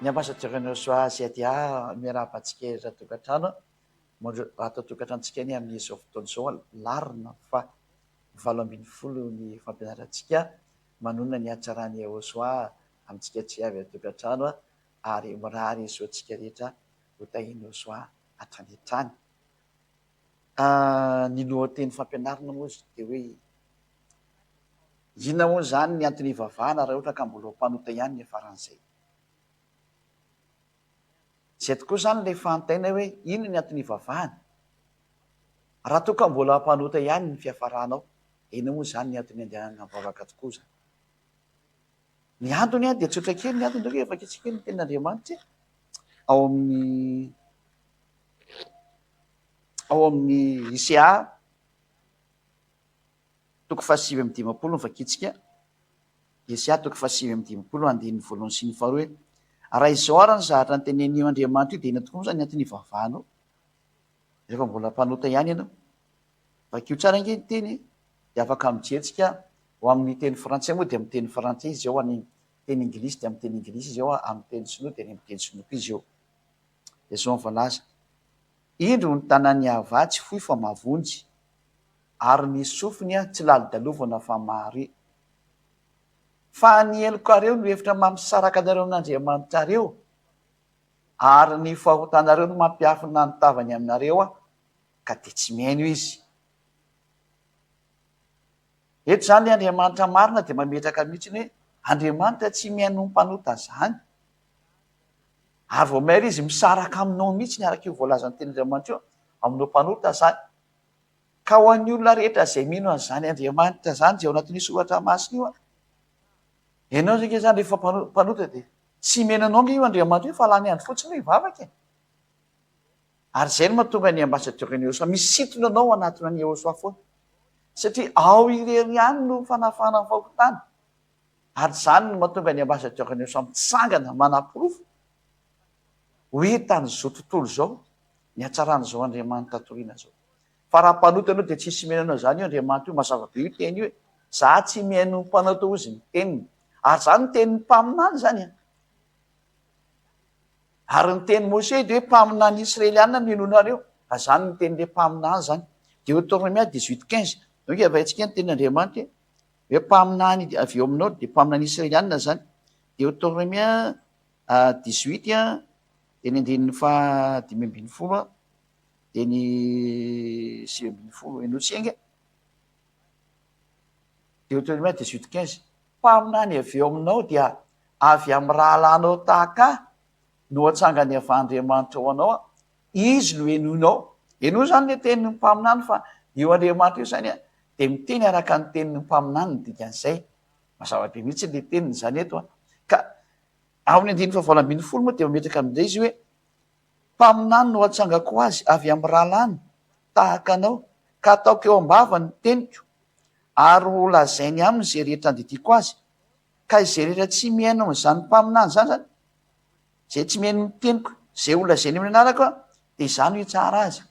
Niambasatrakany soa sy aty miarabantsika ery tokantrano atao tokantranontsika ny amin'izao fotoana izao larina fa 7 ny fampianarantsika manonona ny hatsarany Ahosoa amintsika tsy avy tokantrano ary mirary soantsika rehetra hotahiny Ahosoa hatrany hatrany. Ny lohateny fampianarana moa dia hoe inona moa zany ny antony ivavahana raha ohatra ka mbola mpanota ihany ny faran'izay. Zay tokoa zany ilay fantaina hoe inona ny antony ivavahana raha toa ka mbola mpanota ihany ny fiafaranao, ina moa zany ny antony andehanana mivavaka tokoa zany. Ny antony dia tsotra kely, ny antony hoe efa kitsika ny tenin'Andriamanitra ao amin'ny Isea 7:20 vakitsika. Isea 7:20 andininy voalohany sy ny faharoa hoe raha izao ary ny zahatra ny tenenio Andriamanitra io dia ina tokoa moa zany ny antony ivavahanao rehefa mbola mpanota ihany ianao. Vakio tsara ange ny teny dia afaka mijeritsika ho amin'ny teny frantsay moa dia amin'ny teny frantsay izy ao, any teny inglisy dia amin'ny teny inglisy izy ao, amin'ny teny sinoa dia amin'ny teny sinoa izy ao. Dia zao ny voalaza: indro ny tanàny hava tsy fohy fa mavonjy ary ny sofiny tsy lali-dalovana fa mahare. Fa ny helokareo no hevitra mampisaraka anareo n'Andriamanitra reo ary ny fahotanareo no mampiafina ny tavany aminareo ka dia tsy miaino izy. Eto zany ny Andriamanitra marina dia mametraka mihitsy hoe Andriamanitra tsy miaino ny mpanota zany, ary vao mahery izy misaraka aminao mihitsy ny araka io voalazany ten'Andriamanitra io aminao mpanota zany. Ka ho an'ny olona rehetra izay mino an'izany Andriamanitra zany izay ao anatin'ny soratra masina io, ianao zany zany rehefa mpanota dia tsy menanao io Andriamanitra io fa lany andro fotsiny hoe hivavaka. Ary izay no mahatonga ny ambasadorany Ahosoa misintona anao anatiny ny Ahosoa foana, satria ao irery ihany no fanafana ny fahotana. Ary izany no mahatonga ny ambasadorany Ahosoa mitsangana manam-porofo ho hitan'izao tontolo izao ny hatsaran'izao Andriamanitra toriana zao. Fa raha mpanota ianao dia tsisy menanao zany io Andriamanitra io, mazava be io teny hoe za tsy mihaino ny mpanota ozy ny teniny. Ary zany ny tenin'ny mpaminany zany ary ny teny Mose dia hoe mpaminany Israelianina no henonareo, zany ny tenin'ilay mpaminany zany. Deutéronome 18:15 donc efa haintsika ny tenin'Andriamanitra hoe mpaminany avy eo aminao dia mpaminany Israelianina zany. Deutéronome 18 dia ny andininy 5:12 dia ny 7:20 enotsika. Deutéronome 18:15 mpaminany avy eo aminao dia avy amin'ny rahalanao tahaka no hatsangany avy Andriamanitra ho anao, izy no henonao. Eno zany le tenin'ny mpaminany fa io Andriamanitra io zany dia miteny araka ny tenin'ny mpaminany ny dikan'izay. Mazava be mihitsy le teniny zany eto ka amin'ny andininy 9:20 moa dia mametraka amin'izay izy hoe mpaminany no hatsangako azy avy amin'ny rahalany tahaka anao ka ataoko eo am-bava ny teniko ary ho lazainy aminy izay rehetra andidiko azy. Ka izay rehetra tsy miaino amin'izany mpaminany zany zany, zay tsy mihaino ny teniko, zay ho lazainy amin'ny anarako dia izany ho hitsara azy.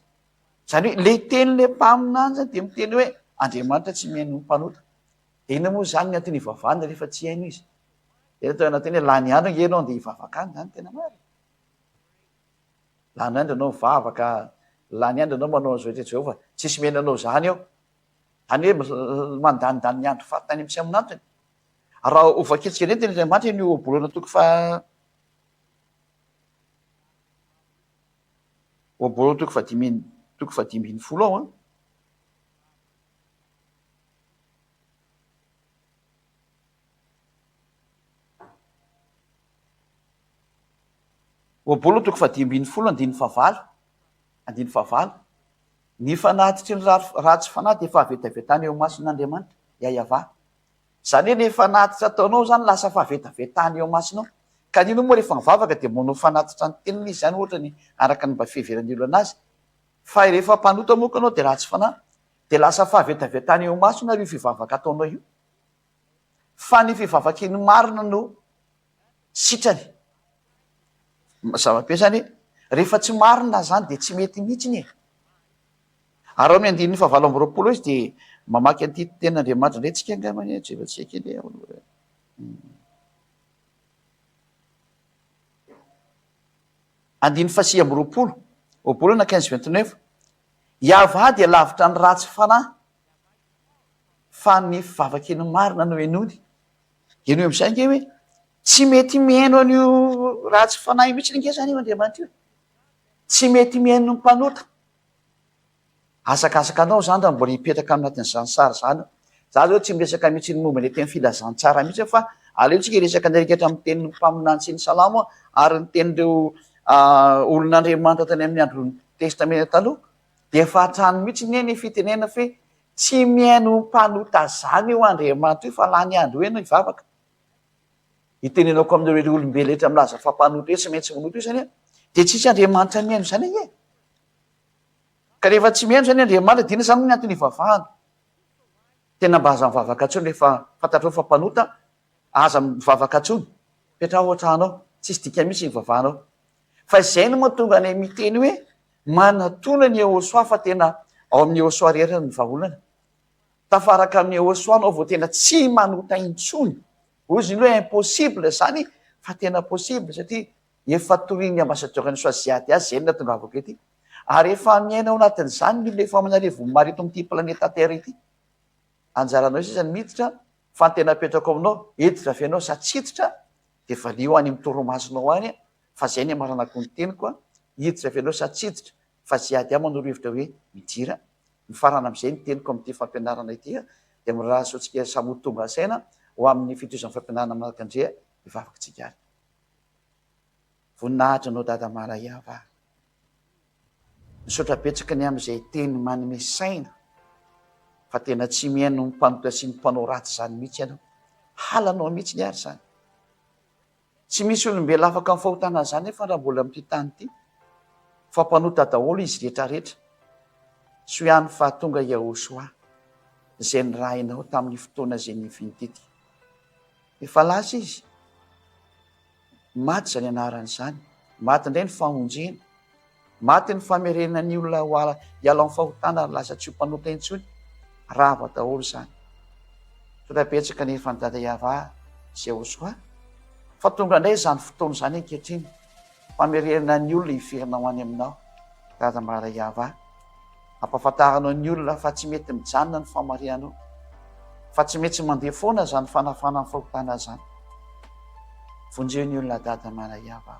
Zany hoe le tenin'ilay mpaminany zany dia miteny hoe Andriamanitra tsy mihaino ny mpanota. Dia ina moa zany ny antony ivavahana rehefa tsy haino izy. Dia atao anateny hoe lany andro nge ianao andeha hivavaka any, zany tena marina. Lany andro ianao mivavaka, lany andro ianao manao an'izao rehetra izao fa tsisy menanao zany eo. Zany hoe mandanindany ny andro fahatany amin'ny tsy amin'antony. Raha ho vakitsika indray teny Andriamanitra ny ohabolana ohabolana 5:10 ao ohabolana 5:10 andiny fahavalo ny fanatitry ny ratsy fanahy dia fahavetavetany eo mason'Andriamanitra iayavà. Zany hoe le fanatitra ataonao zany lasa fahavetavetany eo masinao. Ka nino moa rehefa mivavaka dia manao fanatitra ny teniny izy zany ohatra ny araka ny mba fiheverany olo anazy. Fa rehefa mpanota moka anao dia ratsy fanahy dia lasa fahavetavetany eo masona io fivavaka ataonao io. Fa ny fivavaka iny marina no sitrany. Zava-be zany rehefa tsy marina zany dia tsy mety mihitsy. Ary ao amin'ny andininy 9:20 izy dia mamaky an'ity tenin'Andriamanitra indray tsika angambany, 9 efa tsy haiko ilay andiny fasia amby roapolo na 15-29 iava dia lavitra ny ratsy fanahy fa ny fivavakeny marina no enony eno am'izay nge hoe tsy mety miaino an'io ratsy fanahy mihitsy nge zany io andriamanitra io tsy mety miaino ny mpanota asakasaka anao zany da mbola hipetraka anatin'izany sary zany za zao tsy miresaka mihitsy ny momba le teny filazantsara mihitsy fa aleotsika iresaka ndraikatra amin'ny tenin'ny mpaminany sy ny salamo ary ny tenin'ireo olon'andriamanitra tany amin'ny andro testamenta taloha de efa hatrany mihitsy neny fitenena fe tsy miaino mpanota zany io andriamanitra io fa la ny andro eno ivavaka itenenako amin'ireo olombelo etra milaza fampanota io tsy maintsy minota io zany de tsisy andriamanitra miaino zany e ka rehefa tsy miaino zany andriamanitra dina zany ny antony ivavahana tena mba aza mivavaka atsony rehefa fantatrao fampanota aza mivavaka atsony petra ohatranao tsisy dika mihitsy ivavahanao fa izay no mahatonga ny miteny hoe manatona ny ehosoa fa tena ao amin'ny ehosoa rehetra ny vaholana tafaraka amin'ny ehosoa anao vao tena tsy manota intsony ozy ny hoe impossible zany fa tena possible satria efa toriny ambasadorany soaziady azy zay natonga avako ety ary efa miaina ao anatin'izany ny lefa manareo marito am'ty planeta terre ity anjaranao izy izany miditra fa ny tena petrako aminao editra avianao satsititra de fa lio any amin'ny toromasonao any fa zay ny amaranako ny teniko a hiditra avianao satsititra fa ziady a manorohevitra hoe midira ny farana am'izay ny teniko am'ty fampianarana itya de miraha sotsika samotonga saina ho amin'ny fitoizan'ny fampianarana manakandrea ivavaka tsika ary voninahitra anao dada maraiava misaotrapetsaka ny am'izay teny manome saina fa tena tsy miaino ny mpanota sy ny mpanao raty zany mihitsy ianao halanao mihitsy ny ary zany tsy misy olombelo afaka amin'ny fahotana zany fa raha mbola am'ty tany ity fa mpanota daholo izy rehetrarehetra so ihany fa tonga Yahosoa zay ny rahainao tamin'ny fotoana zay nivinitity efa lasa izy maty zany anaran'izany maty indray ny fahonjena maty ny famerenana ny olona ho hiala amin'ny fahotana ary lasa tsy ho mpanota intsony rava daholo zany sotrapetsaka nefa ny dada iava zay Yahosoa fa tonga indray zany fotoana zany ankehitriny famerenana ny olona hiverinao any aminao dada mara iava ampafantaranao ny olona fa tsy mety mijanona ny famarianao fa tsy mety mandeha foana zany fanafana ny fahotana zany vonjeo ny olona dada mara iava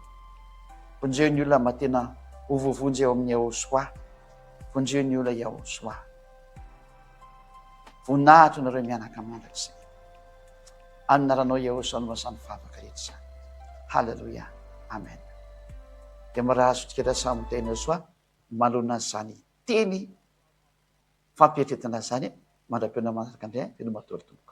vonjeo ny olona matena hovovonjy eo amin'ny Yahosoa vonjeo ny olona Yahosoa voninahitra nareo mianaka mandrak'izay anaranao Yahosoa no masany vavaka rehetra zany halleloia amen de mirahazo tikatra samoteny Yahosoa malona zany teny fampietetana zany mandra-peona manaraka indray teny matoritomy